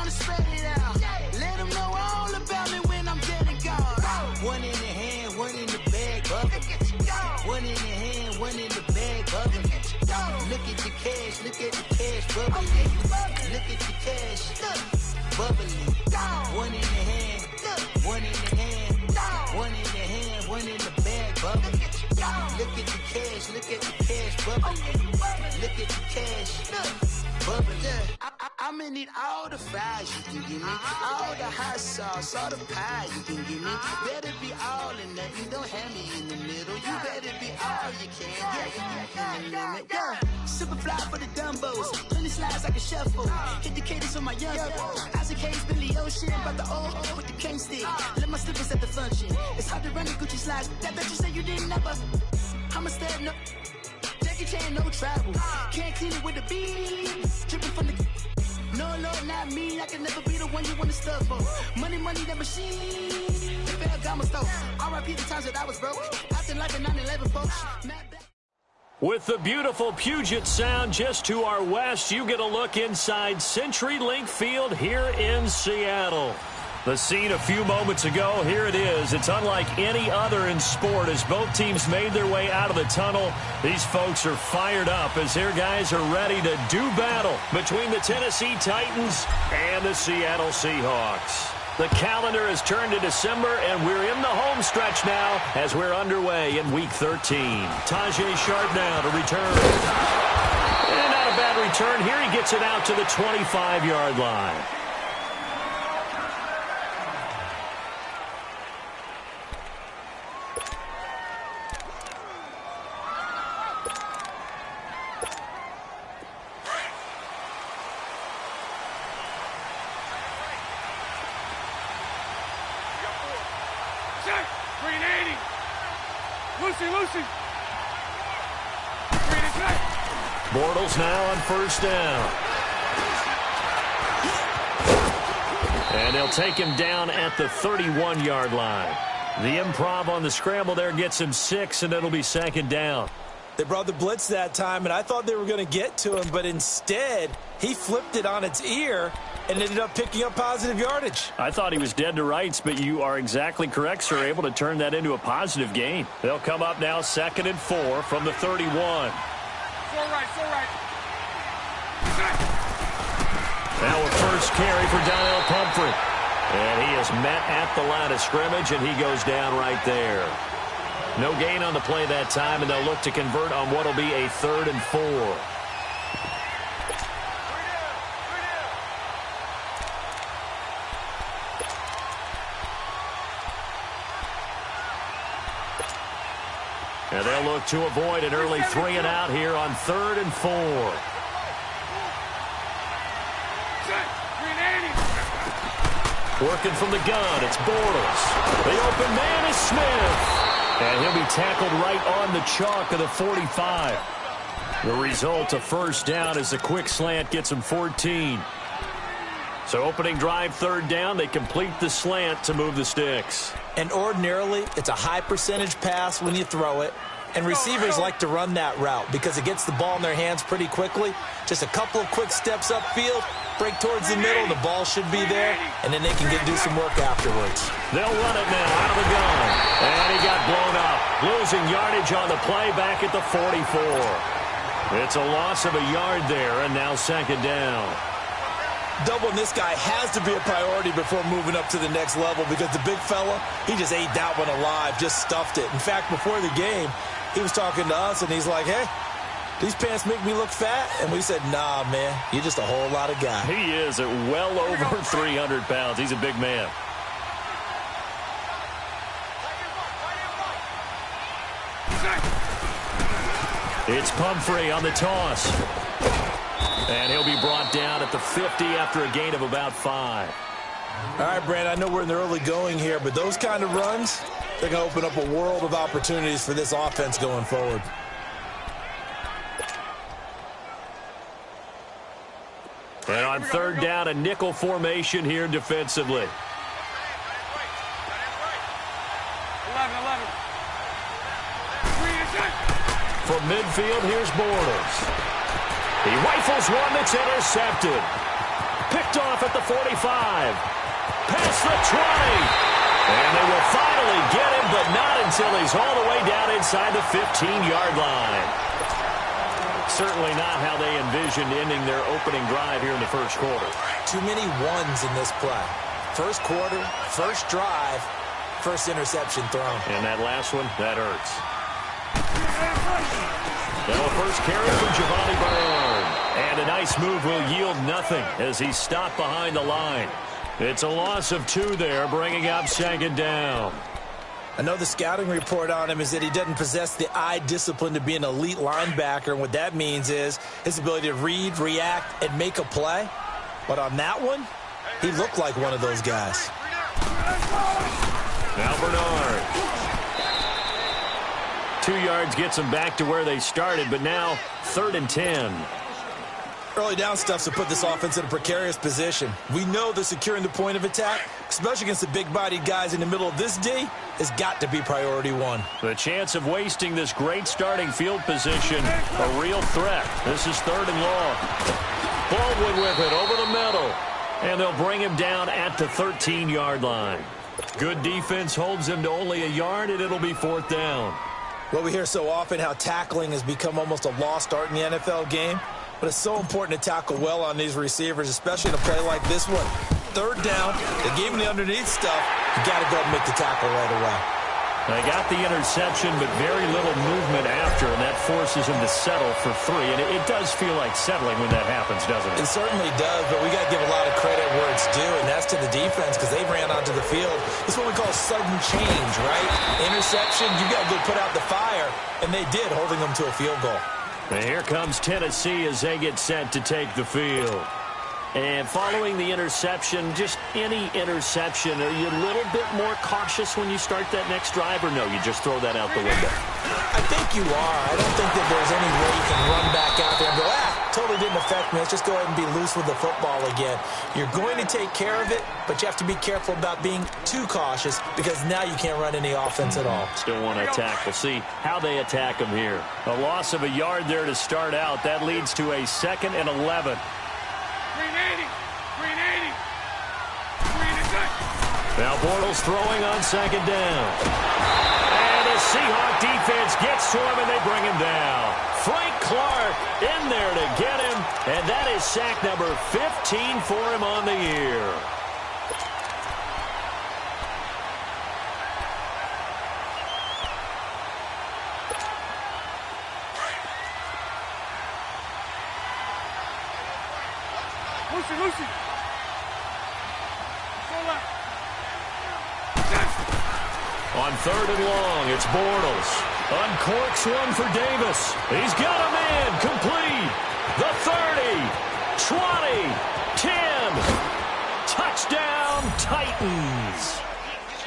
wanna spread it out. Let them know all about me when I'm dead and gone. One in the hand, one in the bag, bubba. One in the hand, one in the bag, bubba. Look at the cash, look at the cash, bubbling. Look at the cash, bubbling. One in the hand, one in the hand, one in the hand, one in the bag, bubbling. Look at the cash, look at the cash, bubbling. Look at the cash, bubbling. I'm gonna need all the fries you can give me, all the hot sauce, all the pie you can give me. Better be all in nothing, don't have me in the middle. You better be all you can, in the limit. Yeah, super fly for the Dumbos, plenty slides like a shuffle. Hit the cadence for my young Isaac Hayes, Billy Ocean, but the old with the cane stick. Let my slippers at the function. It's hard to run the Gucci slides. That bet you say you didn't never. I'm a step no. Jackie Chan, no travel. Can't clean it with the beat. Dripping from the. No, Lord, not me. I can never be the one you want to stuff for. Money, that machine. The bell got my stove. R.I.P. the times that I was broke. Acting like a 9/11 folks. With the beautiful Puget Sound just to our west, you get a look inside CenturyLink Field here in Seattle. The scene a few moments ago, here it is. It's unlike any other in sport as both teams made their way out of the tunnel. These folks are fired up as their guys are ready to do battle between the Tennessee Titans and the Seattle Seahawks. The calendar has turned to December, and we're in the home stretch now as we're underway in Week 13. Tajay Sharp now to return. And not a bad return here. He gets it out to the 25-yard line. Bortles now on first down. And they'll take him down at the 31-yard line. The improv on the scramble there gets him 6, and it'll be second down. They brought the blitz that time, and I thought they were going to get to him, but instead he flipped it on its ear and ended up picking up positive yardage. I thought he was dead to rights, but you are exactly correct, sir, able to turn that into a positive gain. They'll come up now 2nd and 4 from the 31. So right. Now a first carry for Donnell Pumphrey. And he is met at the line of scrimmage, and he goes down right there. No gain on the play that time, and they'll look to convert on what will be a 3rd and 4. And they'll look to avoid an early 3 and out here on 3rd and 4. Working from the gun, it's Bortles. The open man is Smith. And he'll be tackled right on the chalk of the 45. The result, a first down as the quick slant gets him 14. So opening drive, 3rd down, they complete the slant to move the sticks. And ordinarily, it's a high percentage pass when you throw it. And receivers like to run that route because it gets the ball in their hands pretty quickly. Just a couple of quick steps upfield, break towards the middle, the ball should be there, and then they can do some work afterwards. They'll run it now out of the gun. And he got blown up, losing yardage on the play back at the 44. It's a loss of a yard there, and now 2nd down. Doubling this guy has to be a priority before moving up to the next level because the big fella, he just ate that one alive, just stuffed it. In fact, before the game, he was talking to us, and he's like, hey, these pants make me look fat? And we said, nah, man, you're just a whole lot of guy. He is at well over 300 pounds. He's a big man. It's Pumphrey on the toss. And he'll be brought down at the 50 after a gain of about 5. All right, Brand, I know we're in the early going here, but those kind of runs, they're going to open up a world of opportunities for this offense going forward. And on 3rd down, a nickel formation here defensively. 11. From midfield, here's Bortles. He rifles one that's intercepted. Picked off at the 45. Past the 20. And they will finally get him, but not until he's all the way down inside the 15-yard line. Certainly not how they envisioned ending their opening drive here in the first quarter. Too many ones in this play. First quarter, first drive, first interception thrown. And that last one, that hurts. Now a first carry from Giovanni Bernard. And a nice move will yield nothing as he's stopped behind the line. It's a loss of 2 there, bringing up second down. I know the scouting report on him is that he doesn't possess the eye discipline to be an elite linebacker. And what that means is his ability to read, react, and make a play. But on that one, he looked like one of those guys. Now Bernard. 2 yards gets them back to where they started, but now 3rd and 10. Early down stuff to put this offense in a precarious position. We know that securing the point of attack, especially against the big-bodied guys in the middle of this D, has got to be priority 1. The chance of wasting this great starting field position, a real threat. This is 3rd and long. Baldwin with it over the middle. And they'll bring him down at the 13-yard line. Good defense holds him to only a yard, and it'll be 4th down. Well, we hear so often how tackling has become almost a lost art in the NFL game. But it's so important to tackle well on these receivers, especially in a play like this one. 3rd down, they gave him the underneath stuff. You got to go and make the tackle right away. They got the interception, but very little movement after, and that forces him to settle for 3. And it does feel like settling when that happens, doesn't it? It certainly does, but we got to give a lot of credit where it's due, and that's to the defense because they ran onto the field. It's what we call sudden change, right? Interception, you got to go put out the fire, and they did, holding them to a field goal. And here comes Tennessee as they get set to take the field. And following the interception, just any interception, are you a little bit more cautious when you start that next drive, or no, you just throw that out the window? I think you are. I don't think that there's any way you can run back out there and go, totally didn't affect me. Let's just go ahead and be loose with the football again. You're going to take care of it, but you have to be careful about being too cautious because now you can't run any offense at all. Still want to attack. We'll see how they attack him here. A loss of a yard there to start out. That leads to a 2nd and 11. 380. Now Bortles throwing on 2nd down. And the Seahawks defense gets to him and they bring him down. Frank Clark in there to get him, and that is sack number 15 for him on the year. Lucy. On 3rd and long, it's Bortles. Uncorks one for Davis. He's got him in. Complete. The 30. 20. 10. Touchdown, Titans.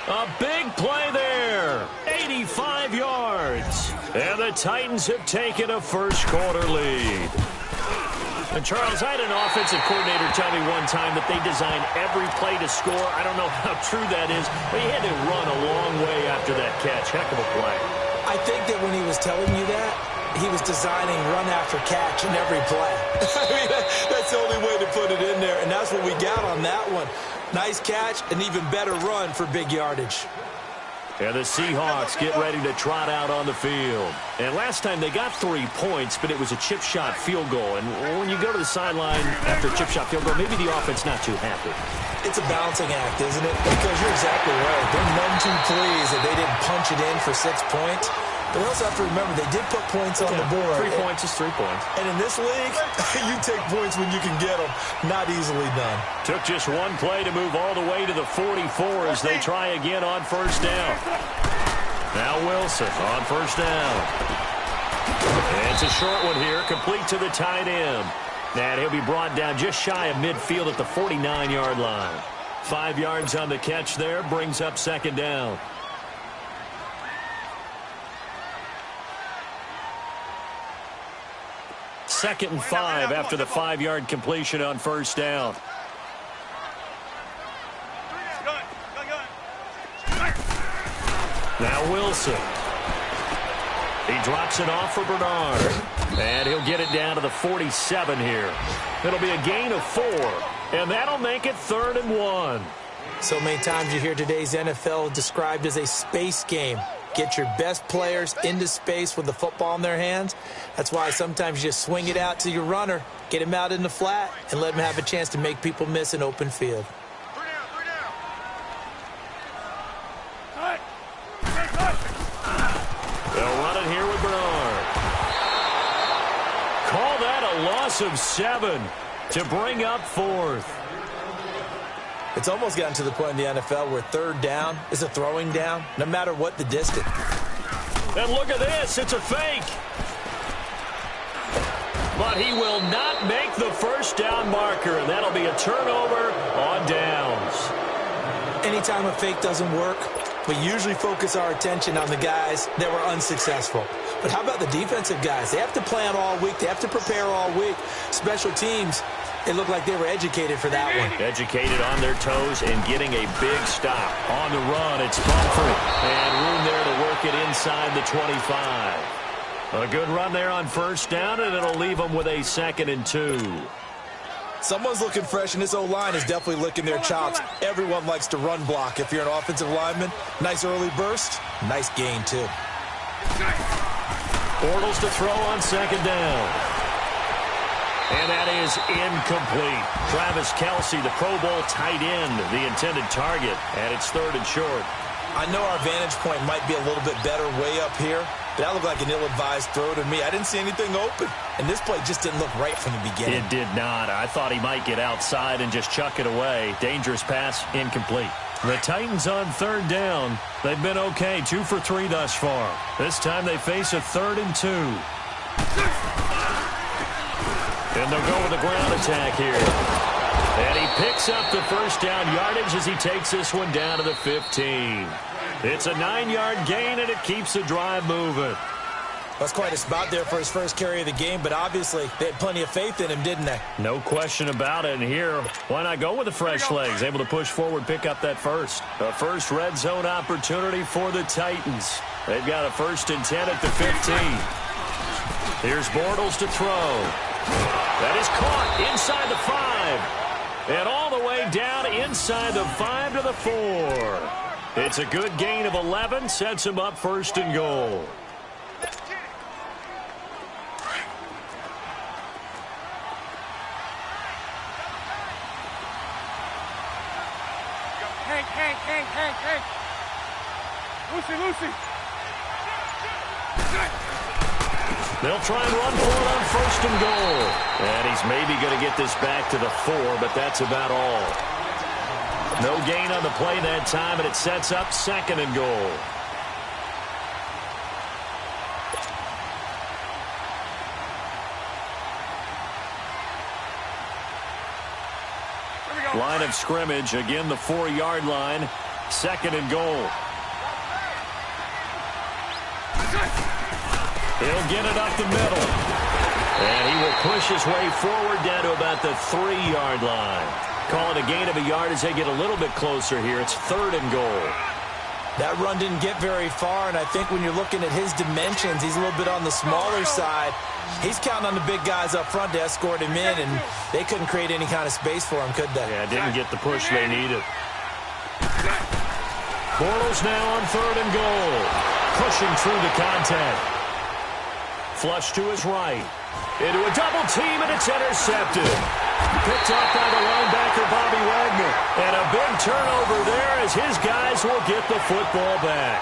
A big play there. 85 yards. And the Titans have taken a first quarter lead. And, Charles, I had an offensive coordinator tell me one time that they design every play to score. I don't know how true that is, but he had to run a long way after that catch. Heck of a play. I think that when he was telling you that, he was designing run after catch in every play. I mean, that's the only way to put it in there, and that's what we got on that one. Nice catch, an even better run for big yardage. And the Seahawks get ready to trot out on the field. And last time they got 3 points, but it was a chip shot field goal. And when you go to the sideline after a chip shot field goal, maybe the offense not too happy. It's a balancing act, isn't it? Because you're exactly right. They're none too pleased that they didn't punch it in for 6 points. But we also have to remember they did put points on the board. 3 points is 3 points. And in this league, you take points when you can get them. Not easily done. Took just one play to move all the way to the 44 as they try again on 1st down. Now Wilson on 1st down. And it's a short one here, complete to the tight end. And he'll be brought down just shy of midfield at the 49-yard line. 5 yards on the catch there, brings up 2nd down. Second and 5 after the 5-yard completion on 1st down. Now Wilson. He drops it off for Bernard. And he'll get it down to the 47 here. It'll be a gain of 4. And that'll make it 3rd and 1. So many times you hear today's NFL described as a space game. Get your best players into space with the football in their hands. That's why sometimes you just swing it out to your runner, get him out in the flat, and let him have a chance to make people miss an open field. They'll run it here with Bernard. Call that a loss of 7 to bring up 4th. It's almost gotten to the point in the NFL where 3rd down is a throwing down, no matter what the distance. And look at this. It's a fake. But he will not make the 1st down marker, and that'll be a turnover on downs. Anytime a fake doesn't work, we usually focus our attention on the guys that were unsuccessful. But how about the defensive guys? They have to plan all week. They have to prepare all week. Special teams, it looked like they were educated for that one. Educated on their toes and getting a big stop. On the run, it's Pumphrey. And room there to work it inside the 25. A good run there on 1st down, and it'll leave them with a 2nd and 2. Someone's looking fresh, and this O-line is definitely licking their chops. Everyone likes to run block. If you're an offensive lineman, nice early burst, nice gain, too. Bortles to throw on 2nd down. And that is incomplete. Travis Kelce, the Pro Bowl tight end, the intended target, and it's 3rd and short. I know our vantage point might be a little bit better way up here, but that looked like an ill-advised throw to me. I didn't see anything open, and this play just didn't look right from the beginning. It did not. I thought he might get outside and just chuck it away. Dangerous pass, incomplete. The Titans on 3rd down. They've been okay, 2 for 3 thus far. This time they face a 3rd and 2. And they'll go with a ground attack here. And he picks up the 1st down yardage as he takes this one down to the 15. It's a 9-yard gain, and it keeps the drive moving. That's quite a spot there for his first carry of the game, but obviously they had plenty of faith in him, didn't they? No question about it. And here, why not go with the fresh legs? Able to push forward, pick up that first. A first red zone opportunity for the Titans. They've got a 1st and 10 at the 15. Here's Bortles to throw. That is caught inside the 5. And all the way down inside the 5 to the 4. It's a good gain of 11, sets him up 1st and goal. Hank. Lucy. They'll try and run for it on 1st and goal. And he's maybe going to get this back to the 4, but that's about all. No gain on the play that time, and it sets up 2nd and goal. Line of scrimmage, again the 4-yard line, 2nd and goal. He'll get it up the middle. And he will push his way forward down to about the 3-yard line. Call it a gain of a yard as they get a little bit closer here. It's 3rd and goal. That run didn't get very far, and I think when you're looking at his dimensions, he's a little bit on the smaller side. He's counting on the big guys up front to escort him in, and they couldn't create any kind of space for him, could they? Yeah, didn't get the push they needed. Bortles now on 3rd and goal. Pushing through the contact. Flush to his right. Into a double team, and it's intercepted. Picked off by the linebacker, Bobby Wagner. And a big turnover there as his guys will get the football back.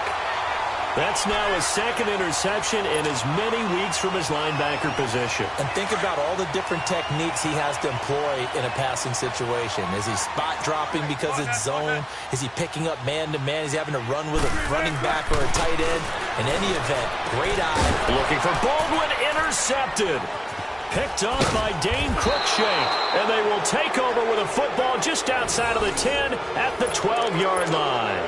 That's now his 2nd interception in as many weeks from his linebacker position. And think about all the different techniques he has to employ in a passing situation. Is he spot dropping because it's zone? Is he picking up man-to-man? Is he having to run with a running back or a tight end? In any event, great eye. Looking for Baldwin, intercepted. Picked off by Dane Cruikshank. And they will take over with a football just outside of the 10 at the 12-yard line.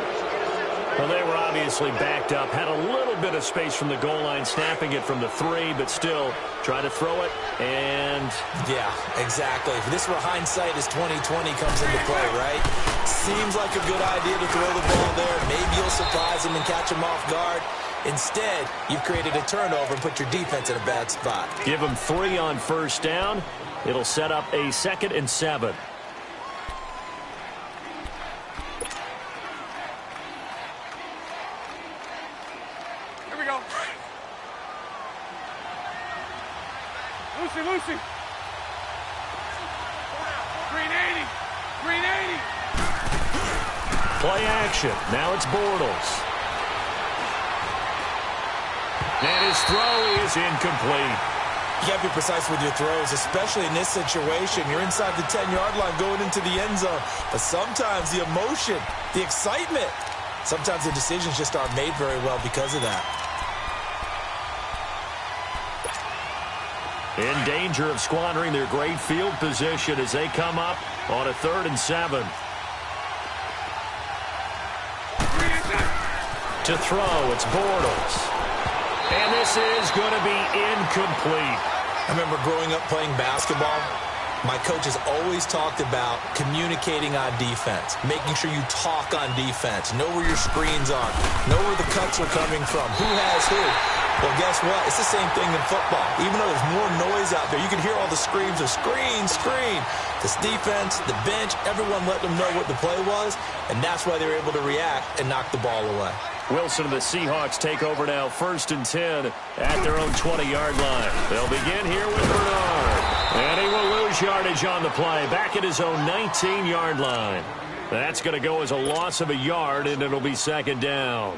Well, they were obviously backed up, had a little bit of space from the goal line, snapping it from the 3, but still try to throw it, and... Yeah, exactly. If this were hindsight as 2020 comes into play, right? Seems like a good idea to throw the ball there. Maybe you'll surprise him and catch him off guard. Instead, you've created a turnover and put your defense in a bad spot. Give him 3 on 1st down. It'll set up a 2nd and 7. Lucy, Lucy. Green 80. Green 80. Play action. Now it's Bortles. And his throw is incomplete. You got to be precise with your throws, especially in this situation. You're inside the 10-yard line going into the end zone. But sometimes the emotion, the excitement, sometimes the decisions just aren't made very well because of that. In danger of squandering their great field position as they come up on a 3rd and 7. To throw, it's Bortles. And this is going to be incomplete. I remember growing up playing basketball. My coaches always talked about communicating on defense, making sure you talk on defense, know where your screens are, know where the cuts are coming from, who has who. Well, guess what? It's the same thing in football. Even though there's more noise out there, you can hear all the screams of screen, screen. This defense, the bench, everyone let them know what the play was, and that's why they were able to react and knock the ball away. Wilson and the Seahawks take over now, 1st and 10 at their own 20-yard line. They'll begin here with Bernard. And he will lose yardage on the play, back at his own 19-yard line. That's going to go as a loss of a yard, and it'll be 2nd down.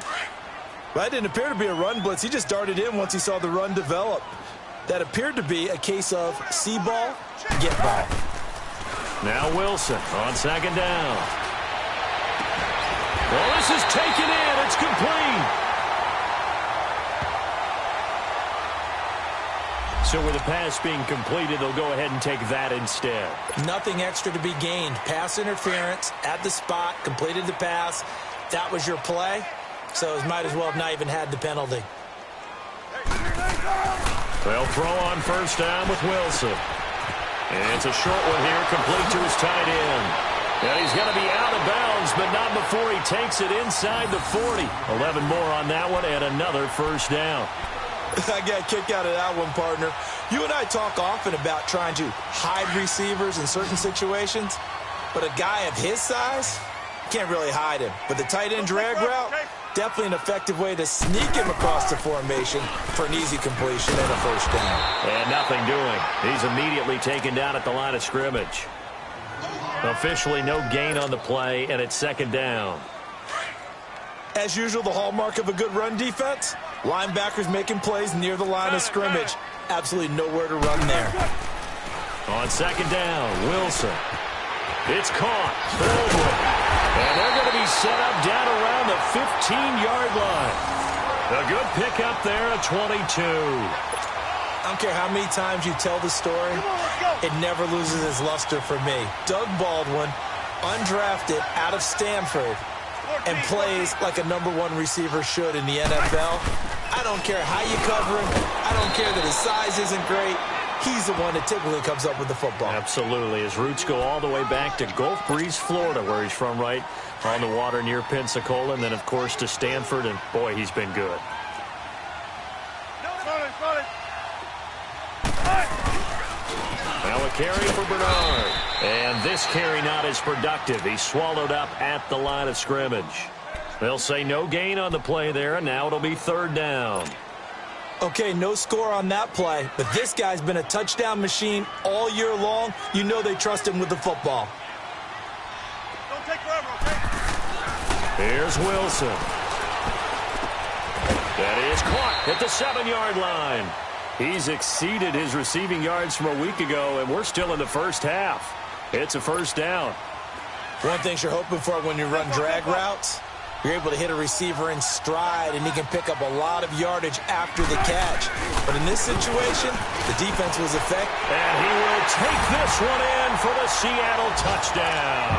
That didn't appear to be a run blitz. He just darted in once he saw the run develop. That appeared to be a case of see ball, get ball. Now Wilson on 2nd down. Well, this is taken in. It's complete. So with the pass being completed, they'll go ahead and take that instead. Nothing extra to be gained. Pass interference at the spot, completed the pass. That was your play. So it might as well have not even had the penalty. They'll throw on 1st down with Wilson. And it's a short one here, complete to his tight end. And he's going to be out of bounds, but not before he takes it inside the 40. 11 more on that one, and another 1st down. I got a kick out of that one, partner. You and I talk often about trying to hide receivers in certain situations, but a guy of his size, can't really hide him. But the tight end drag route, definitely an effective way to sneak him across the formation for an easy completion and a 1st down. And nothing doing. He's immediately taken down at the line of scrimmage. Officially no gain on the play, and it's 2nd down. As usual, the hallmark of a good run defense, linebackers making plays near the line of scrimmage. Absolutely nowhere to run there. On 2nd down, Wilson. It's caught. And they're going to be set up down around the 15-yard line. A good pickup there at 22. I don't care how many times you tell the story, it never loses its luster for me. Doug Baldwin, undrafted out of Stanford, and plays like a #1 receiver should in the NFL. I don't care how you cover him. I don't care that his size isn't great. He's the one that typically comes up with the football. Absolutely. His roots go all the way back to Gulf Breeze, Florida, where he's from, right on the water near Pensacola, and then, of course, to Stanford, and, boy, he's been good. Now a carry for Bernard. And this carry not as productive. He's swallowed up at the line of scrimmage. They'll say no gain on the play there, and now it'll be 3rd down. Okay, no score on that play, but this guy's been a touchdown machine all year long. You know they trust him with the football. Don't take forever, okay? Here's Wilson. That is caught at the 7-yard line. He's exceeded his receiving yards from a week ago, and we're still in the 1st half. It's a 1st down. One thing you're hoping for when you run drag routes, you're able to hit a receiver in stride, and he can pick up a lot of yardage after the catch. But in this situation, the defense was effective. And he will take this one in for the Seattle touchdown.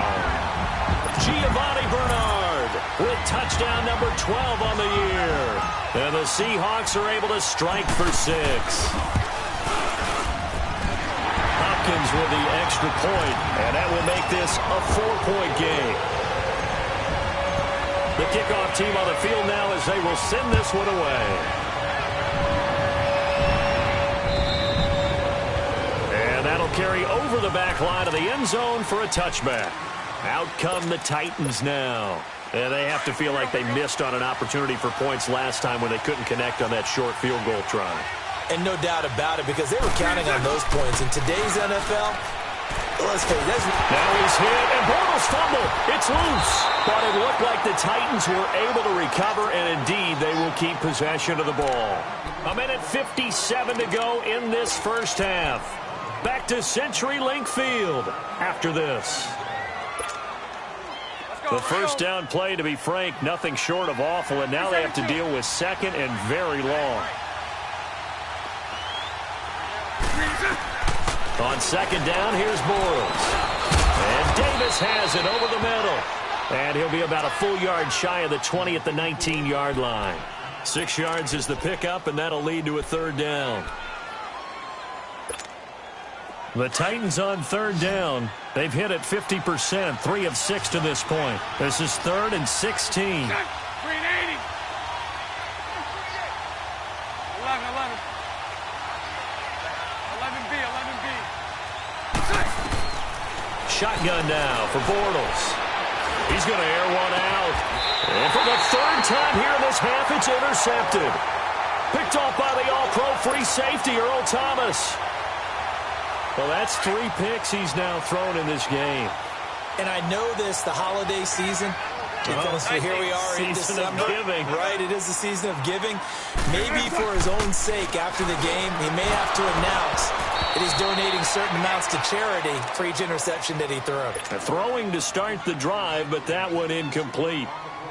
Giovanni Bernard with touchdown number 12 on the year. And the Seahawks are able to strike for 6. Hopkins with the extra point, and that will make this a 4-point game. The kickoff team on the field now as they will send this one away. And that'll carry over the back line of the end zone for a touchback. Out come the Titans now. And they have to feel like they missed on an opportunity for points last time when they couldn't connect on that short field goal try. And no doubt about it, because they were counting on those points. In today's NFL, let's face it. Now he's hit, and Bortles fumble. It's loose. But it looked like the Titans were able to recover, and indeed they will keep possession of the ball. 1:57 to go in this first half. Back to CenturyLink Field after this. The first down play, to be frank, nothing short of awful, and now they have to deal with second and very long. On second down, here's Bortles. And Davis has it over the middle. And he'll be about a full yard shy of the 20 at the 19-yard line. 6 yards is the pickup, and that'll lead to a third down. The Titans on third down. They've hit it 50%, 3 of 6 to this point. This is 3rd and 16. Green 80. 11. Shotgun now for Bortles. He's going to air one out. And for the third time here in this half, it's intercepted. Picked off by the all-pro free safety, Earl Thomas. Well, that's 3 picks he's now thrown in this game. And I know this, the holiday season, because here we are in December. Right, it is the season of giving. Maybe for his own sake, after the game, he may have to announce that he's donating certain amounts to charity for each interception that he threw. Throwing to start the drive, but that one incomplete.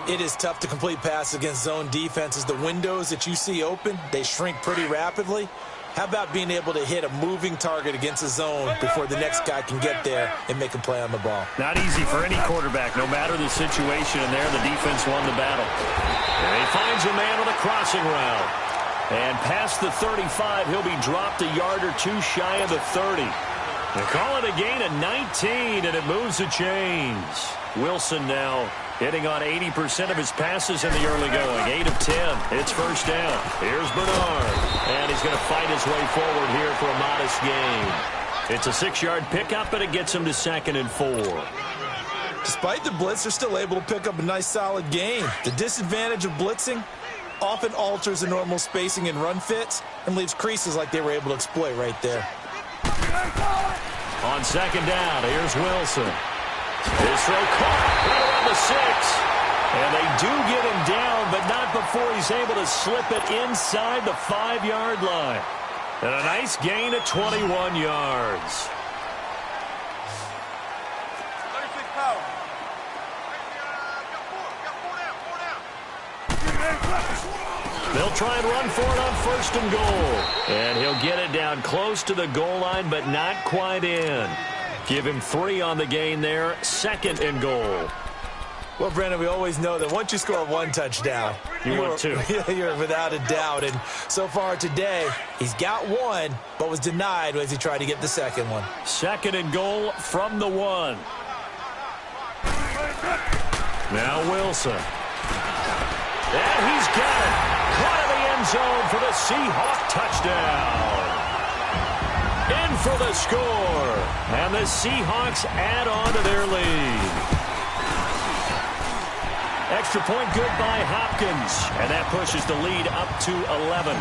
It is tough to complete passes against zone defenses. The windows that you see open, they shrink pretty rapidly. How about being able to hit a moving target against a zone before the next guy can get there and make a play on the ball? Not easy for any quarterback, no matter the situation, and there the defense won the battle. And he finds a man on a crossing route. And past the 35, he'll be dropped a yard or 2 shy of the 30. They call it a gain of 19, and it moves the chains. Wilson now hitting on 80% of his passes in the early going. 8 of 10. It's first down. Here's Bernard. And he's going to fight his way forward here for a modest gain. It's a 6-yard pickup, but it gets him to 2nd and 4. Despite the blitz, they're still able to pick up a nice, solid gain. The disadvantage of blitzing often alters the normal spacing and run fits and leaves creases like they were able to exploit right there. On second down, here's Wilson. His throw caught right around the 6. And they do get him down, but not before he's able to slip it inside the 5-yard line. And a nice gain of 21 yards. 36 power. They'll try and run for it on 1st and goal. And he'll get it down close to the goal line, but not quite in. Give him 3 on the gain there. 2nd and goal. Well, Brandon, we always know that once you score 1 touchdown, you want 2. You're without a doubt. And so far today, he's got 1, but was denied as he tried to get the 2nd one. 2nd and goal from the 1. Now Wilson. And he's got it. Caught in the end zone for the Seahawks touchdown. In for the score. And the Seahawks add on to their lead. Extra point good by Hopkins. And that pushes the lead up to 11.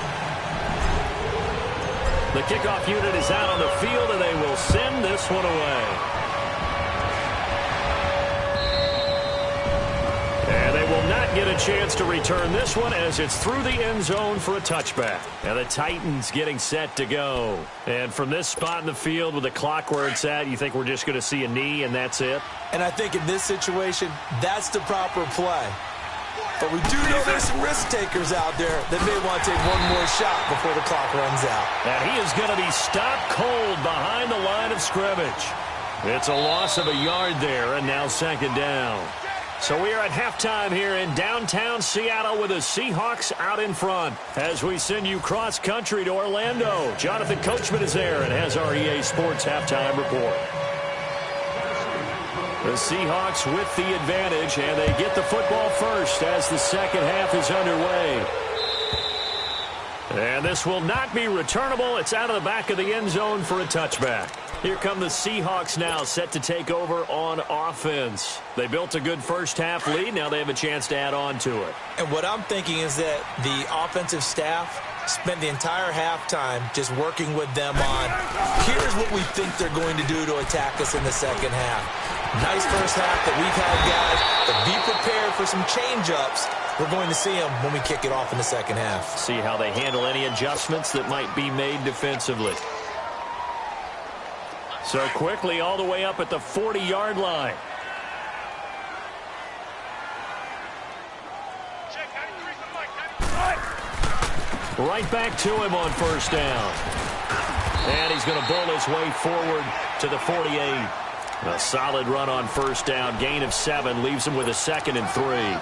The kickoff unit is out on the field, and they will send this one away. And they will not get a chance to return this one as it's through the end zone for a touchback. And the Titans getting set to go. And from this spot in the field with the clock where it's at, you think we're just going to see a knee and that's it? And I think in this situation, that's the proper play. But we do know there's some risk takers out there that may want to take one more shot before the clock runs out. And he is going to be stopped cold behind the line of scrimmage. It's a loss of a yard there, and now 2nd down. So we are at halftime here in downtown Seattle with the Seahawks out in front. As we send you cross-country to Orlando, Jonathan Coachman is there and has our EA Sports halftime report. The Seahawks with the advantage, and they get the football first as the second half is underway. And this will not be returnable. It's out of the back of the end zone for a touchback. Here come the Seahawks now, set to take over on offense. They built a good first-half lead. Now they have a chance to add on to it. And what I'm thinking is that the offensive staff spent the entire halftime just working with them on, here's what we think they're going to do to attack us in the second half. Nice first half that we've had, guys, but be prepared for some change-ups. We're going to see them when we kick it off in the second half. See how they handle any adjustments that might be made defensively. So quickly all the way up at the 40-yard line. Right back to him on first down. And he's going to bull his way forward to the 48. A solid run on first down. Gain of 7 leaves him with a 2nd and 3.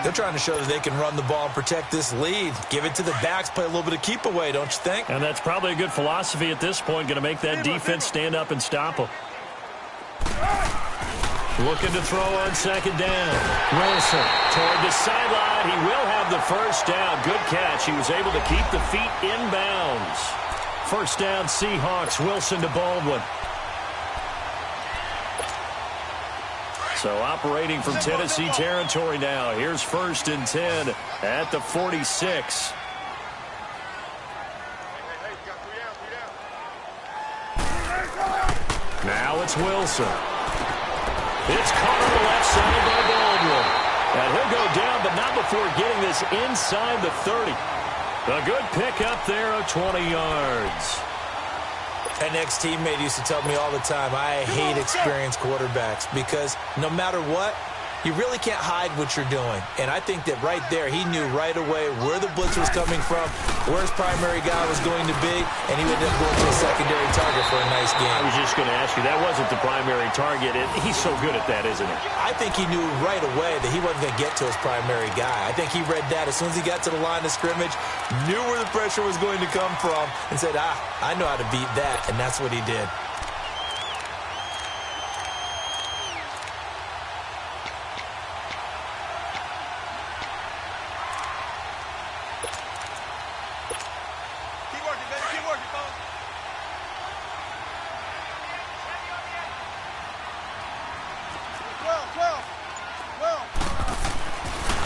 They're trying to show that they can run the ball and protect this lead. Give it to the backs, play a little bit of keep away, don't you think? And that's probably a good philosophy at this point. Going to make that defense stand up and stop them. Looking to throw on second down. Wilson toward the sideline. He will have the first down. Good catch. He was able to keep the feet inbounds. First down, Seahawks. Wilson to Baldwin. So operating from Tennessee territory now. Here's 1st and 10 at the 46. Now it's Wilson. It's caught on the left side by Baldwin. And he'll go down, but not before getting this inside the 30. A good pickup there of 20 yards. An ex-teammate used to tell me all the time, I hate experienced quarterbacks because no matter what, you really can't hide what you're doing. And I think that right there, he knew right away where the blitz was coming from, where his primary guy was going to be, and he would end up going to a secondary target for a nice game. I was just going to ask you, that wasn't the primary target. He's so good at that, isn't he? I think he knew right away that he wasn't going to get to his primary guy. I think he read that as soon as he got to the line of scrimmage, knew where the pressure was going to come from, and said, I know how to beat that, and that's what he did.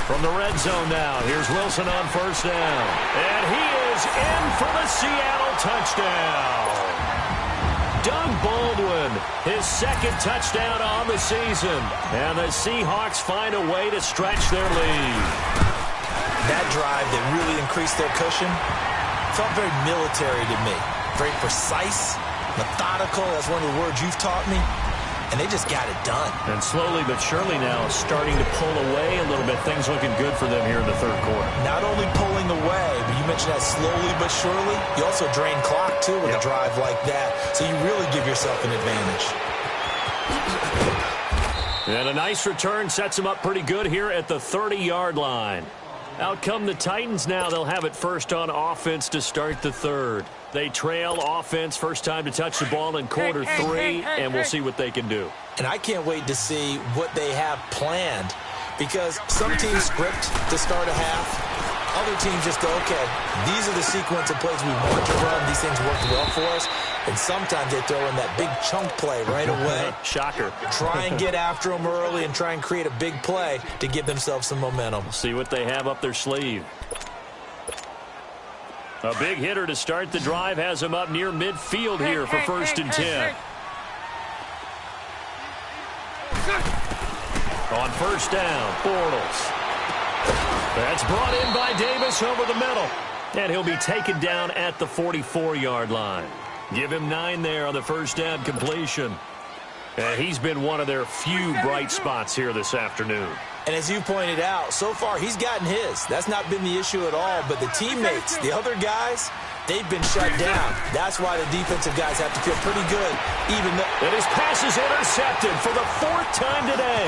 From the red zone now, here's Wilson on first down. And he is in for the Seattle touchdown. Doug Baldwin, his 2nd touchdown on the season. And the Seahawks find a way to stretch their lead. That drive that really increased their cushion felt very military to me. Very precise, methodical. That's one of the words you've taught me. And they just got it done. And slowly but surely now starting to pull away a little bit. Things looking good for them here in the 3rd quarter. Not only pulling away, but you mentioned that slowly but surely. You also drain clock, too, with a drive like that. So you really give yourself an advantage. And a nice return sets them up pretty good here at the 30-yard line. Out come the Titans now. They'll have it first on offense to start the 3rd. They trail offense, first time to touch the ball in quarter 3, and we'll see what they can do. And I can't wait to see what they have planned because some teams script to start a half. Other teams just go, okay, these are the sequence of plays we want to run. These things work well for us. And sometimes they throw in that big chunk play right away. Shocker. Try and get after them early and try and create a big play to give themselves some momentum. See what they have up their sleeve. A big hitter to start the drive has him up near midfield here for 1st and 10. On first down, Bortles. That's brought in by Davis over the middle. And he'll be taken down at the 44-yard line. Give him 9 there on the first down completion. And he's been one of their few bright spots here this afternoon. And as you pointed out, so far he's gotten his. That's not been the issue at all. But the teammates, the other guys, they've been shut down. That's why the defensive guys have to feel pretty good. Even though and his pass is intercepted for the 4th time today.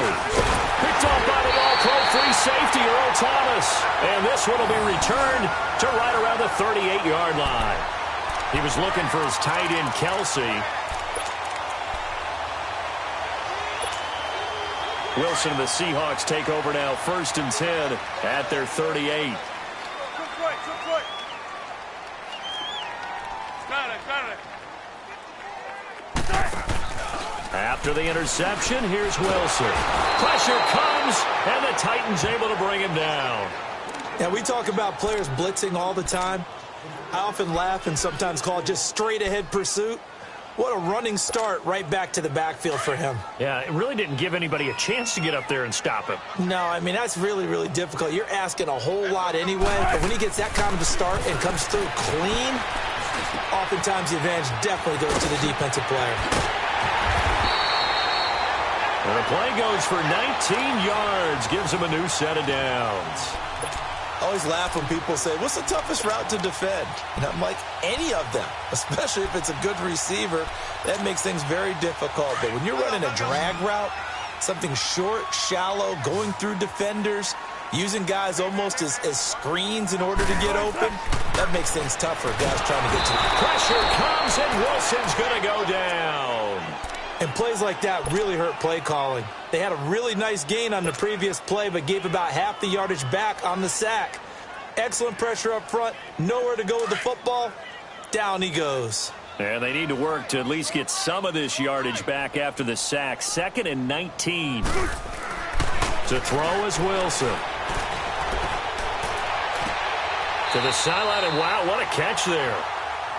Picked off by the all-pro free safety, Earl Thomas. And this one will be returned to right around the 38-yard line. He was looking for his tight end, Kelsey. Wilson and the Seahawks take over now, 1st and 10 at their 38. After the interception, here's Wilson. Pressure comes, and the Titans able to bring him down. Yeah, we talk about players blitzing all the time. I often laugh and sometimes call it just straight-ahead pursuit. What a running start right back to the backfield for him. Yeah, it really didn't give anybody a chance to get up there and stop him. No, I mean, that's really, really difficult. You're asking a whole lot anyway, but when he gets that kind of a start and comes through clean, oftentimes the advantage definitely goes to the defensive player. And the play goes for 19 yards, gives him a new set of downs. I always laugh when people say, what's the toughest route to defend? And I'm like, any of them, especially if it's a good receiver. That makes things very difficult. But when you're running a drag route, something short, shallow, going through defenders, using guys almost as screens in order to get open, that makes things tough for guys trying to get to the pressure comes, and Wilson's going to go down. And plays like that really hurt play calling. They had a really nice gain on the previous play, but gave about half the yardage back on the sack. Excellent pressure up front. Nowhere to go with the football. Down he goes. And they need to work to at least get some of this yardage back after the sack. 2nd and 19. To throw is Wilson. To the sideline, and wow, what a catch there.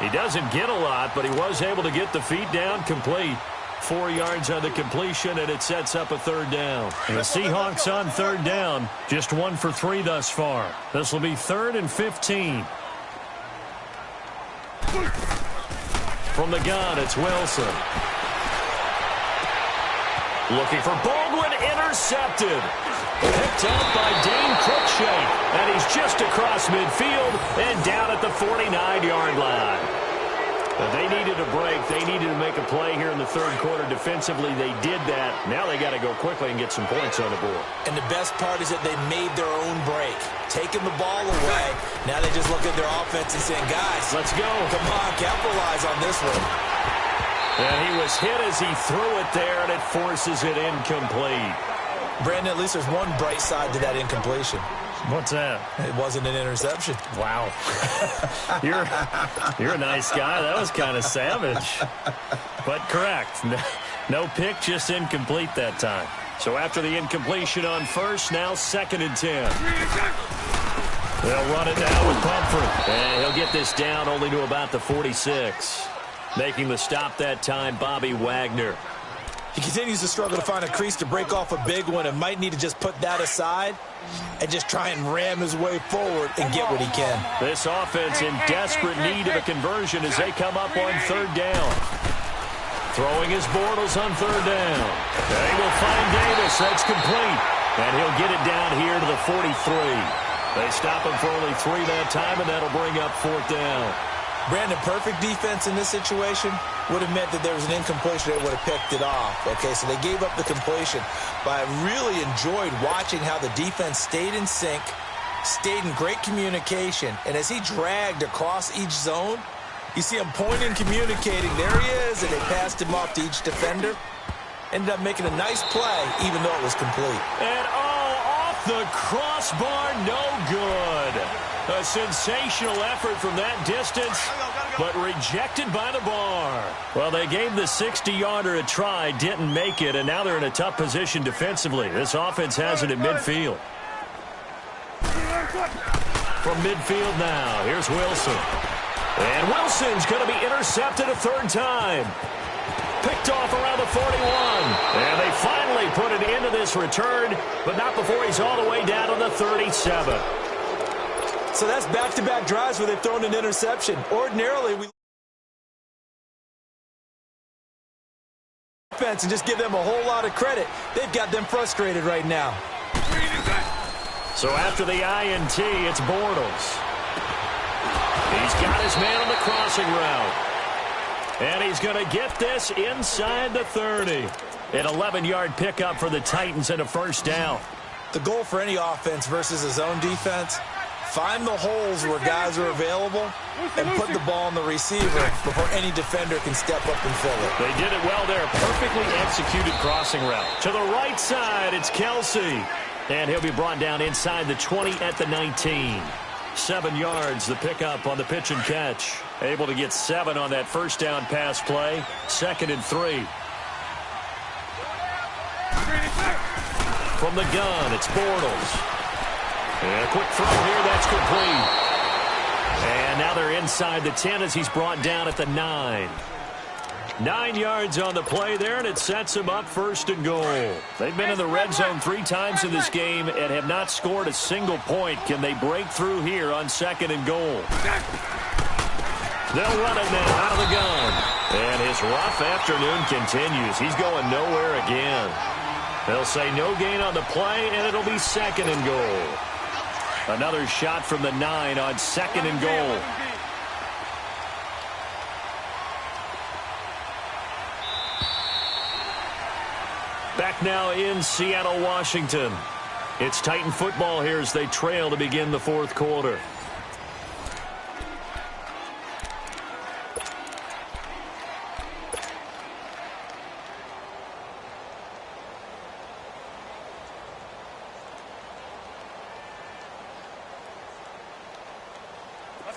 He doesn't get a lot, but he was able to get the feet down complete. 4 yards on the completion, and it sets up a 3rd down. And the Seahawks on 3rd down, just 1 for 3 thus far. This will be 3rd and 15. From the gun, it's Wilson. Looking for Baldwin, intercepted. Picked up by Dane Cruikshank, and he's just across midfield and down at the 49-yard line. They needed a break. They needed to make a play here in the 3rd quarter. Defensively, they did that. Now they got to go quickly and get some points on the board. And the best part is that they made their own break, taking the ball away. Now they just look at their offense and saying, guys, let's go. Come on, capitalize on this one. And he was hit as he threw it there, and it forces it incomplete. Brandon, at least there's one bright side to that incompletion. What's that? It wasn't an interception. Wow. You're a nice guy. That was kind of savage. But correct. No pick, just incomplete that time. So after the incompletion on 1st, now 2nd and 10. They'll run it now with Pumphrey. And he'll get this down only to about the 46. Making the stop that time, Bobby Wagner. He continues to struggle to find a crease to break off a big one and might need to just put that aside and just try and ram his way forward and get what he can. This offense in desperate need of a conversion as they come up on 3rd down. Throwing his Bortles on 3rd down. They will find Davis. That's complete. And he'll get it down here to the 43. They stop him for only 3 that time, and that'll bring up 4th down. Brandon, perfect defense in this situation would have meant that there was an incompletion. They would have picked it off. Okay, so they gave up the completion. But I really enjoyed watching how the defense stayed in sync, stayed in great communication. And as he dragged across each zone, you see him pointing, communicating. There he is, and they passed him off to each defender. Ended up making a nice play, even though it was complete. And off the crossbar, no good. A sensational effort from that distance, but rejected by the bar. Well, they gave the 60-yarder a try, didn't make it, and now they're in a tough position defensively. This offense has it at midfield. From midfield now, here's Wilson. And Wilson's going to be intercepted a 3rd time. Picked off around the 41. And they finally put an end to this return, but not before he's all the way down to the 37. So that's back-to-back drives where they've thrown an interception. Ordinarily, we defense and just give them a whole lot of credit. They've got them frustrated right now. So after the INT, it's Bortles. He's got his man on the crossing route. And he's going to get this inside the 30. An 11-yard pickup for the Titans and a 1st down. The goal for any offense versus a zone defense, find the holes where guys are available and put the ball on the receiver before any defender can step up and fill it. They did it well there. Perfectly executed crossing route. To the right side, it's Kelsey. And he'll be brought down inside the 20 at the 19. 7 yards, the pickup on the pitch and catch. Able to get 7 on that 1st down pass play. 2nd and 3. From the gun, it's Bortles. And a quick throw here, that's complete. And now they're inside the 10 as he's brought down at the 9. 9 yards on the play there, and it sets him up 1st and goal. They've been in the red zone 3 times in this game and have not scored a single point. Can they break through here on 2nd and goal? They'll run it now out of the gun. And his rough afternoon continues. He's going nowhere again. They'll say no gain on the play, and it'll be 2nd and goal. Another shot from the 9 on 2nd and goal. Back now in Seattle, Washington. It's Titan football here as they trail to begin the 4th quarter.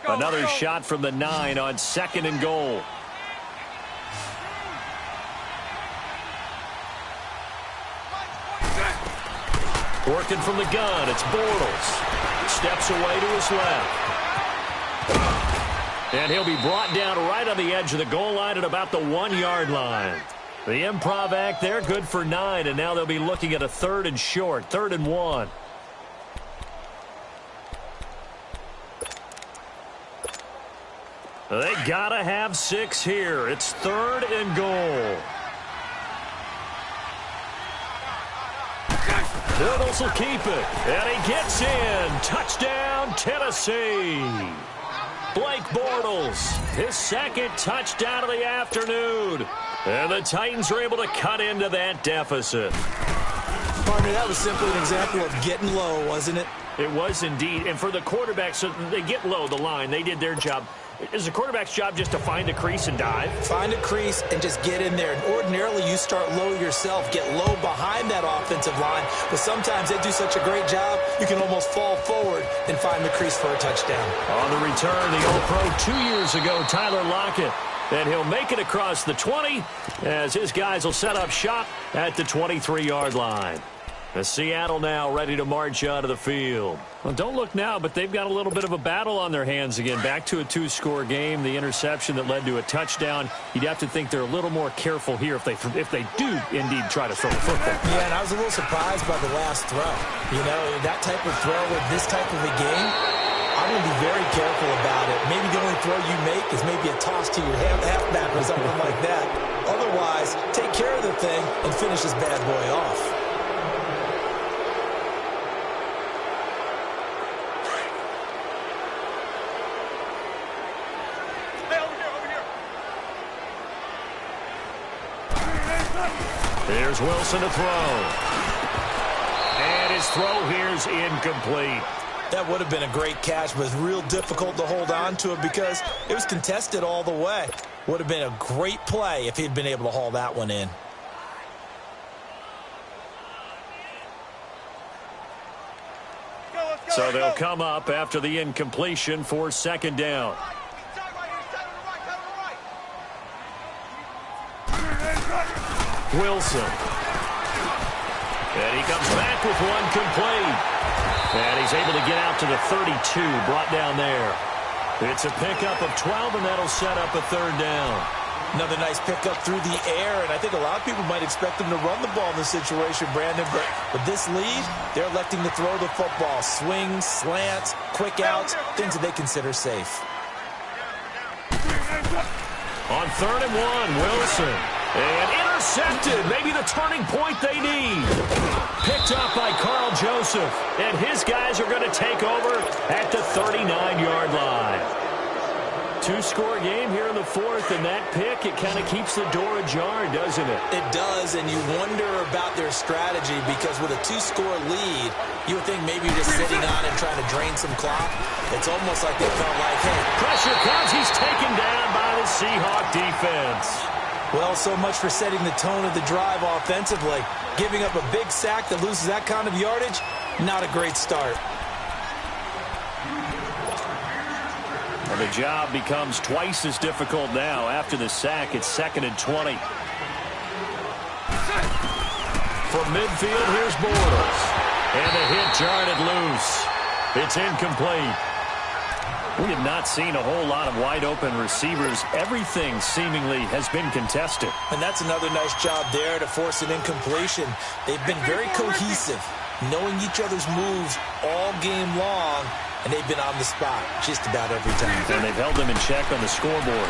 Another shot from the 9 on 2nd and goal. Working from the gun, it's Bortles. Steps away to his left. And he'll be brought down right on the edge of the goal line at about the 1-yard line. The improv act there, good for 9, and now they'll be looking at a 3rd and short, 3rd and 1. They gotta have 6 here. It's 3rd and goal. Bortles will keep it, and he gets in. Touchdown, Tennessee. Blake Bortles, his 2nd touchdown of the afternoon. And the Titans are able to cut into that deficit. Partner, that was simply an example of getting low, wasn't it? It was indeed. And for the quarterback, so they get low the line. They did their job. Is the quarterback's job just to find a crease and dive? Find a crease and just get in there. And ordinarily, you start low yourself, get low behind that offensive line. But sometimes they do such a great job, you can almost fall forward and find the crease for a touchdown. On the return, the All-Pro 2 years ago, Tyler Lockett. And he'll make it across the 20 as his guys will set up shop at the 23-yard line. The Seattle now ready to march out of the field. Well, don't look now, but they've got a little bit of a battle on their hands again. Back to a 2-score game. The interception that led to a touchdown. You'd have to think they're a little more careful here if they do indeed try to throw the football. Yeah, and I was a little surprised by the last throw. You know, that type of throw with this type of a game, I'm going to be very careful about it. Maybe the only throw you make is maybe a toss to your halfback or something like that. Otherwise, take care of the thing and finish this bad boy off. Here's Wilson to throw. And his throw here's incomplete. That would have been a great catch, but it's real difficult to hold on to it because it was contested all the way. Would have been a great play if he'd been able to haul that one in. So they'll come up after the incompletion for 2nd down. Wilson. And he comes back with one complete. And he's able to get out to the 32, brought down there. It's a pickup of 12, and that'll set up a 3rd down. Another nice pickup through the air, and I think a lot of people might expect them to run the ball in this situation, Brandon, but with this lead, they're electing to throw the football. Swings, slants, quick outs, things that they consider safe. On 3rd and 1, Wilson. And intercepted, maybe the turning point they need. Picked up by Carl Joseph. And his guys are going to take over at the 39-yard line. 2-score game here in the 4th, and that pick, it kind of keeps the door ajar, doesn't it? It does, and you wonder about their strategy because with a 2-score lead, you would think maybe you're just sitting on and trying to drain some clock. It's almost like they felt like, hey. Pressure comes. He's taken down by the Seahawk defense. Well, so much for setting the tone of the drive offensively. Giving up a big sack that loses that kind of yardage, not a great start. And the job becomes twice as difficult now. After the sack, it's 2nd and 20. From midfield, here's Bortles. And the hit jarred it loose. It's incomplete. We have not seen a whole lot of wide-open receivers. Everything seemingly has been contested. And that's another nice job there to force an incompletion. They've been very cohesive, knowing each other's moves all game long, and they've been on the spot just about every time. And they've held them in check on the scoreboard.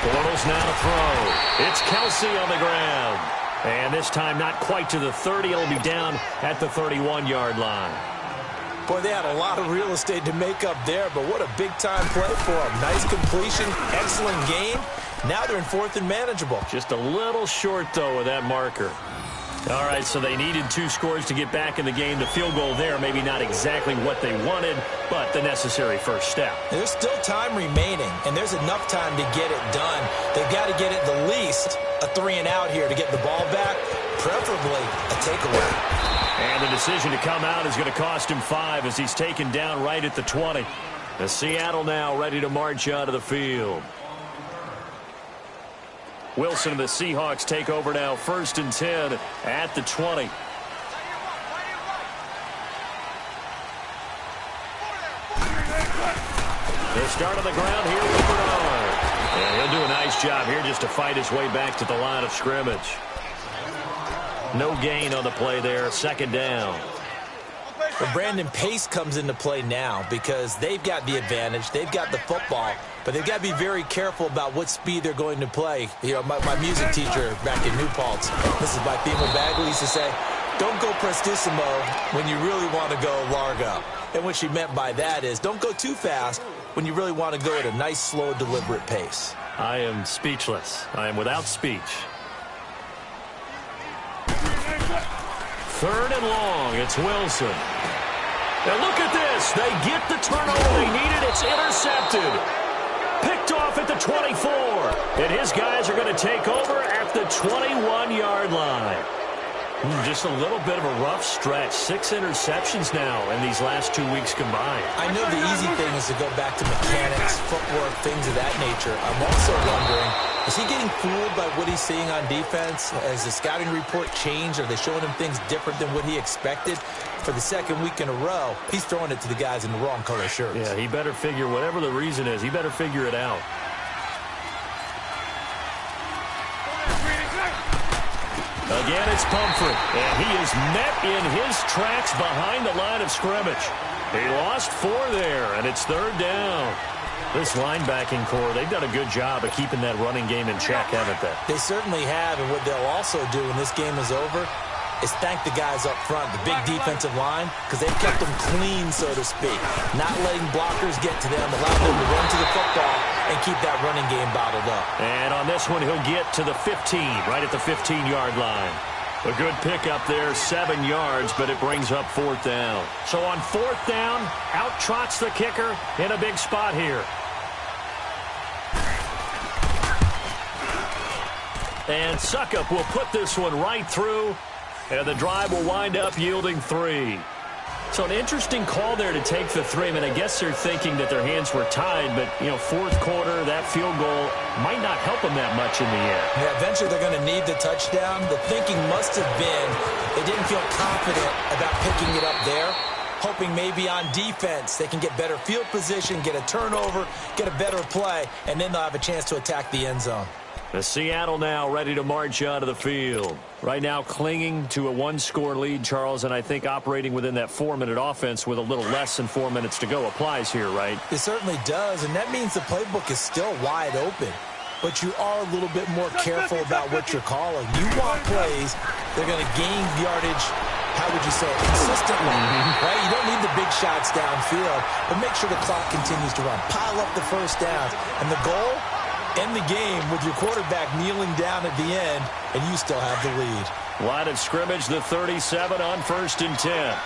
Bortles now to throw. It's Kelsey on the ground. And this time not quite to the 30. It'll be down at the 31-yard line. Boy, they had a lot of real estate to make up there, but what a big-time play for them. Nice completion, excellent game. Now they're in fourth and manageable. Just a little short, though, of that marker. All right, so they needed 2 scores to get back in the game. The field goal there, maybe not exactly what they wanted, but the necessary first step. There's still time remaining, and there's enough time to get it done. They've got to get at the least a 3-and-out here to get the ball back, preferably a takeaway. And the decision to come out is going to cost him 5 as he's taken down right at the 20. The Seattle now ready to march out of the field. Wilson and the Seahawks take over now, 1st and 10 at the 20. They start on the ground here with Bernard. And he'll do a nice job here just to fight his way back to the line of scrimmage. No gain on the play there, 2nd down. Well, Brandon, pace comes into play now because they've got the advantage. They've got the football, but they've got to be very careful about what speed they're going to play. You know, my music teacher back in New Paltz, Mrs. Bifema Bagley, used to say, don't go prestissimo when you really want to go largo. And what she meant by that is don't go too fast when you really want to go at a nice, slow, deliberate pace. I am speechless. I am without speech. 3rd and long. It's Wilson. And look at this. They get the turnover they needed. It's intercepted. Picked off at the 24. And his guys are going to take over at the 21-yard line. Just a little bit of a rough stretch. 6 interceptions now in these last 2 weeks combined. I know the easy thing is to go back to mechanics, footwork, things of that nature. I'm also wondering, is he getting fooled by what he's seeing on defense? Has the scouting report changed? Are they showing him things different than what he expected? For the 2nd week in a row, he's throwing it to the guys in the wrong color shirts. Yeah, he better figure, whatever the reason is, he better figure it out. Again, it's Pumphrey, and he is met in his tracks behind the line of scrimmage. He lost 4 there, and it's 3rd down. This linebacking core, they've done a good job of keeping that running game in check, haven't they? They certainly have, and what they'll also do when this game is over is thank the guys up front, the big defensive line, because they've kept them clean, so to speak. Not letting blockers get to them, allowing them to run to the football and keep that running game bottled up. And on this one, he'll get to the 15, right at the 15-yard line. A good pickup there, 7 yards, but it brings up 4th down. So on 4th down, out trots the kicker in a big spot here. And Suckup will put this one right through, and the drive will wind up yielding 3. So an interesting call there to take the 3. I mean, I guess they're thinking that their hands were tied, but, you know, 4th quarter, that field goal might not help them that much in the end. Yeah, eventually they're going to need the touchdown. The thinking must have been they didn't feel confident about picking it up there, hoping maybe on defense they can get better field position, get a turnover, get a better play, and then they'll have a chance to attack the end zone. The Seattle now ready to march out of the field. Right now clinging to a 1-score lead, Charles, and I think operating within that 4-minute offense with a little less than 4 minutes to go applies here, right? It certainly does, and that means the playbook is still wide open. But you are a little bit more careful about what you're calling. You want plays that are going to gain yardage, how would you say, consistently, right? You don't need the big shots downfield, but make sure the clock continues to run. Pile up the first downs, and the goal? End the game with your quarterback kneeling down at the end, and you still have the lead. Line of scrimmage, the 37 on 1st and 10.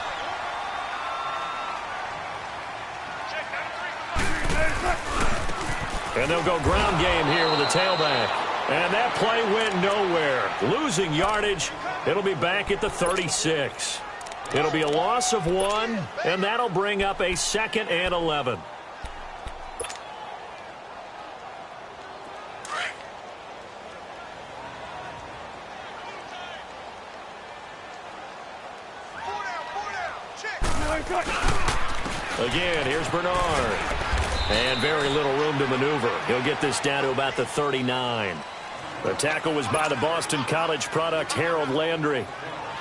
And they'll go ground game here with a tailback. And that play went nowhere. Losing yardage. It'll be back at the 36. It'll be a loss of 1, and that'll bring up a 2nd and 11. Again, here's Bernard. And very little room to maneuver. He'll get this down to about the 39. The tackle was by the Boston College product, Harold Landry.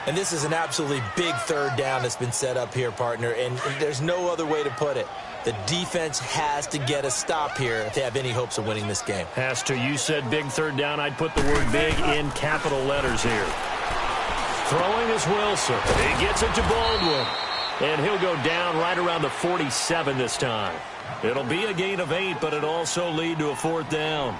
And this is an absolutely big third down that's been set up here, partner, and there's no other way to put it. The defense has to get a stop here if they have any hopes of winning this game. Has to. You said big third down. I'd put the word big in capital letters here. Throwing is Wilson. He gets it to Baldwin. And he'll go down right around the 47 this time. It'll be a gain of 8, but it'll also lead to a fourth down.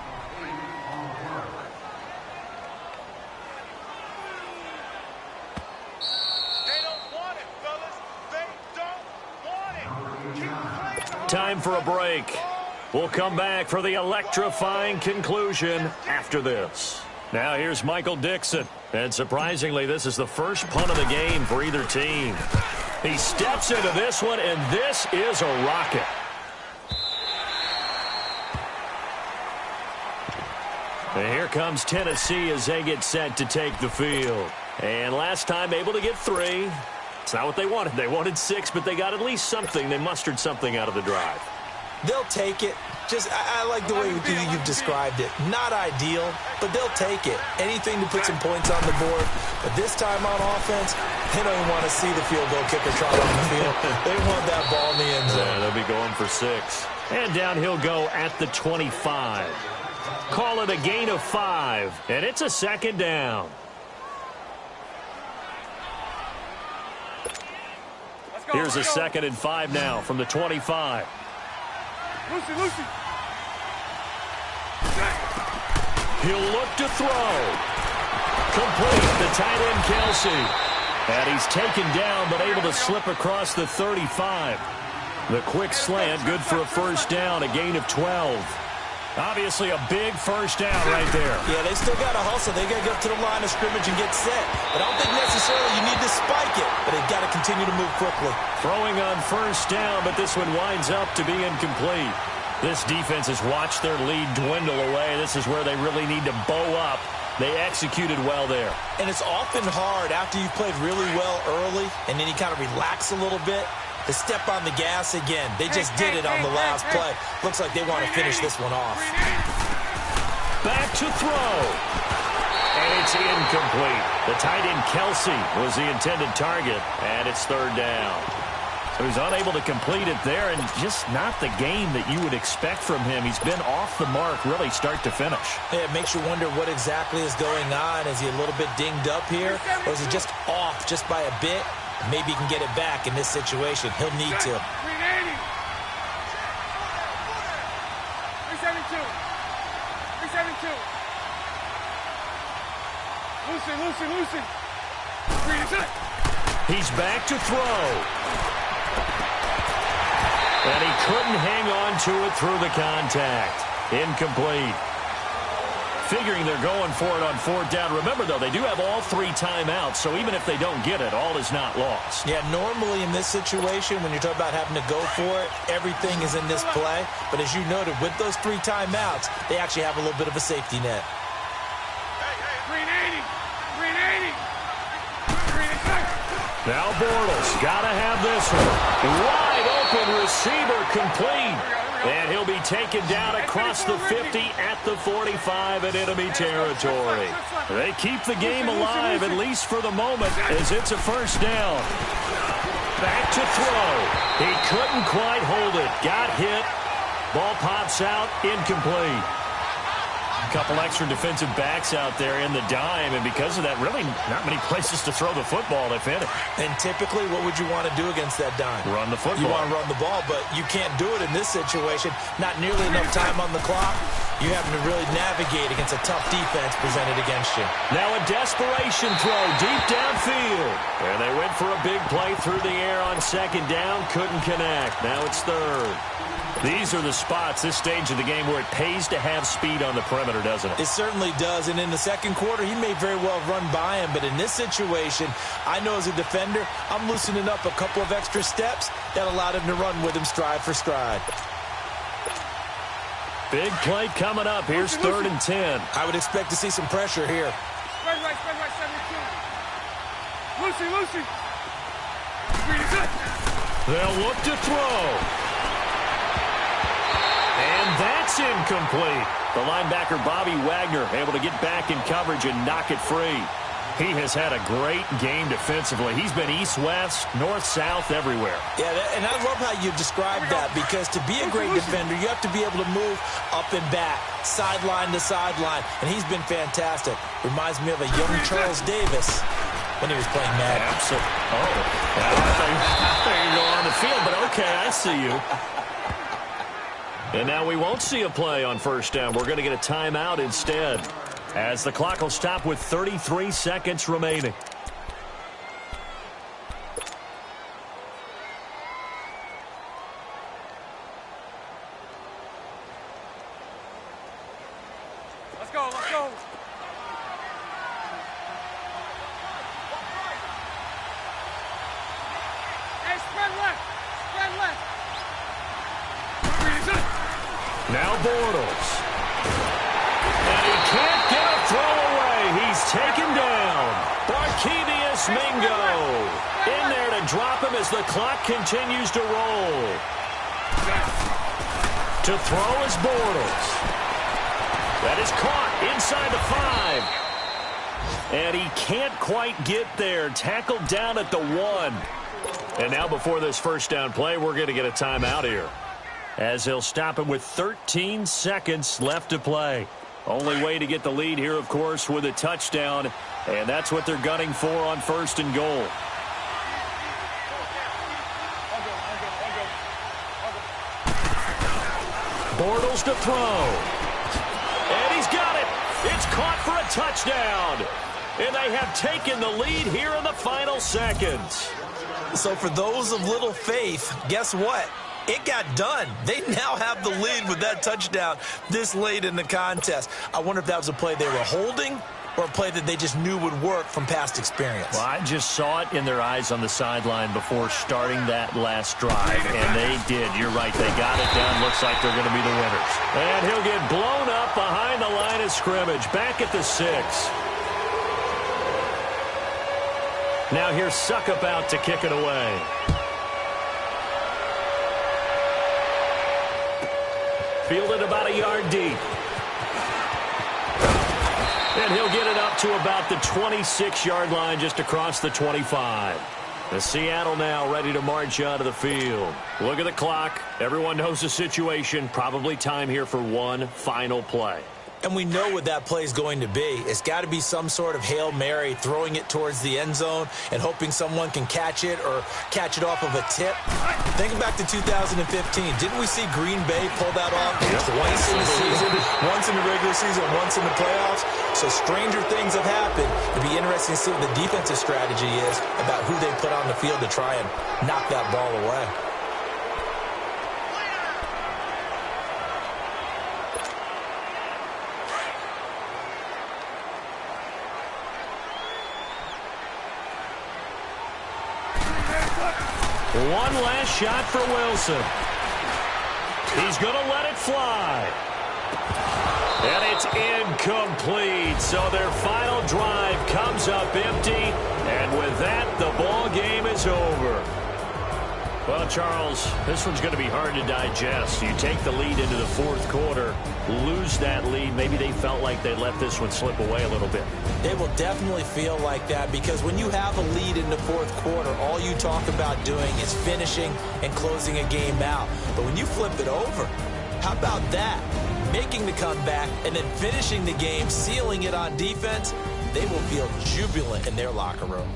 Time for a break. We'll come back for the electrifying conclusion after this. Now here's Michael Dixon. And surprisingly, this is the first punt of the game for either team. He steps into this one, and this is a rocket. And here comes Tennessee as they get set to take the field. And last time able to get 3. It's not what they wanted. They wanted 6, but they got at least something. They mustered something out of the drive. They'll take it. I like the way you've described it. Not ideal, but they'll take it. Anything to put some points on the board. But this time on offense, they don't even want to see the field goal kicker trot on the field. They want that ball in the end zone. Yeah, they'll be going for 6. And down he'll go at the 25. Call it a gain of 5, and it's a second down. Here's a 2nd and 5 now from the 25. Lucy. He'll look to throw. Complete, the tight end Kelsey. And he's taken down but able to slip across the 35. The quick slant, good for a first down, a gain of 12. Obviously a big first down right there. Yeah, they still got to hustle. They got to go to the line of scrimmage and get set. But I don't think necessarily you need to spike it, but they've got to continue to move quickly. Throwing on first down, but this one winds up to be incomplete. This defense has watched their lead dwindle away. This is where they really need to bow up. They executed well there. And it's often hard after you've played really well early and then you kind of relax a little bit to step on the gas again. They just did it on the last play. Looks like they want to finish this one off. Back to throw. And it's incomplete. The tight end Kelsey was the intended target, and it's third down. So he's unable to complete it there, and just not the game that you would expect from him. He's been off the mark really start to finish. Yeah, it makes you wonder what exactly is going on. Is he a little bit dinged up here, or is he just off just by a bit? Maybe he can get it back in this situation. He'll need to. 372. 372. Lucy. He's back to throw. And he couldn't hang on to it through the contact. Incomplete. Figuring they're going for it on fourth down. Remember, though, they do have all 3 timeouts, so even if they don't get it, all is not lost. Yeah, normally in this situation, when you're talking about having to go for it, everything is in this play. But as you noted, with those 3 timeouts, they actually have a little bit of a safety net. 380. Now Bortles got to have this one. Wide open receiver complete. And he'll be taken down across the 50 at the 45 in enemy territory. They keep the game alive, at least for the moment, as it's a first down. Back to throw. He couldn't quite hold it. Got hit. Ball pops out. Incomplete. A couple extra defensive backs out there in the dime, and because of that, really not many places to throw the football, if any. And typically, what would you want to do against that dime? Run the football. You want to run the ball, but you can't do it in this situation. Not nearly enough time on the clock. You having to really navigate against a tough defense presented against you. Now a desperation throw deep downfield. And they went for a big play through the air on second down. Couldn't connect. Now it's third. These are the spots, this stage of the game, where it pays to have speed on the perimeter, doesn't it? It certainly does. And in the second quarter, he may very well run by him. But in this situation, I know as a defender, I'm loosening up a couple of extra steps that allowed him to run with him stride for stride. Big play coming up. Here's third and 10. I would expect to see some pressure here. Spread right, 72. Lucy. They'll look to throw. And that's incomplete. The linebacker, Bobby Wagner, able to get back in coverage and knock it free. He has had a great game defensively. He's been east-west, north-south, everywhere. Yeah, and I love how you described that, because to be a great defender, you have to be able to move up and back, sideline to sideline, and he's been fantastic. Reminds me of a young Charles Davis when he was playing Madden. Absolutely. Oh, I thought you go on the field, but okay, I see you. And now we won't see a play on first down. We're going to get a timeout instead, as the clock will stop with 33 seconds remaining. Let's go, let's go. Hey, spread left. Spread left. Now Bortles. And he can't get a throw away. He's taken down. Barkevius Mingo in there to drop him as the clock continues to roll. To throw is Bortles. That is caught inside the 5. And he can't quite get there. Tackled down at the 1. And now before this first down play, we're going to get a timeout here, as he'll stop him with 13 seconds left to play. Only way to get the lead here, of course, with a touchdown, and that's what they're gunning for on first and goal. Bortles to throw. And he's got it. It's caught for a touchdown. And they have taken the lead here in the final seconds. So for those of little faith, guess what? It got done. They now have the lead with that touchdown this late in the contest. I wonder if that was a play they were holding or a play that they just knew would work from past experience. Well, I just saw it in their eyes on the sideline before starting that last drive, and they did. You're right. They got it down. Looks like they're going to be the winners. And he'll get blown up behind the line of scrimmage, back at the 6. Now here's Suckup out to kick it away. Fielded about a yard deep. And he'll get it up to about the 26-yard line, just across the 25. The Seattle now ready to march out of the field. Look at the clock. Everyone knows the situation. Probably time here for one final play. And we know what that play is going to be. It's got to be some sort of Hail Mary, throwing it towards the end zone and hoping someone can catch it or catch it off of a tip. Thinking back to 2015, didn't we see Green Bay pull that off twice in the season? Once in the regular season, once in the playoffs. So stranger things have happened. It'd be interesting to see what the defensive strategy is about who they put on the field to try and knock that ball away. One last shot for Wilson. He's going to let it fly. And it's incomplete. So their final drive comes up empty. And with that, the ball game is over. Well, Charles, this one's going to be hard to digest. You take the lead into the fourth quarter, lose that lead. Maybe they felt like they let this one slip away a little bit. They will definitely feel like that, because when you have a lead in the fourth quarter, all you talk about doing is finishing and closing a game out. But when you flip it over, how about that? Making the comeback and then finishing the game, sealing it on defense, they will feel jubilant in their locker room.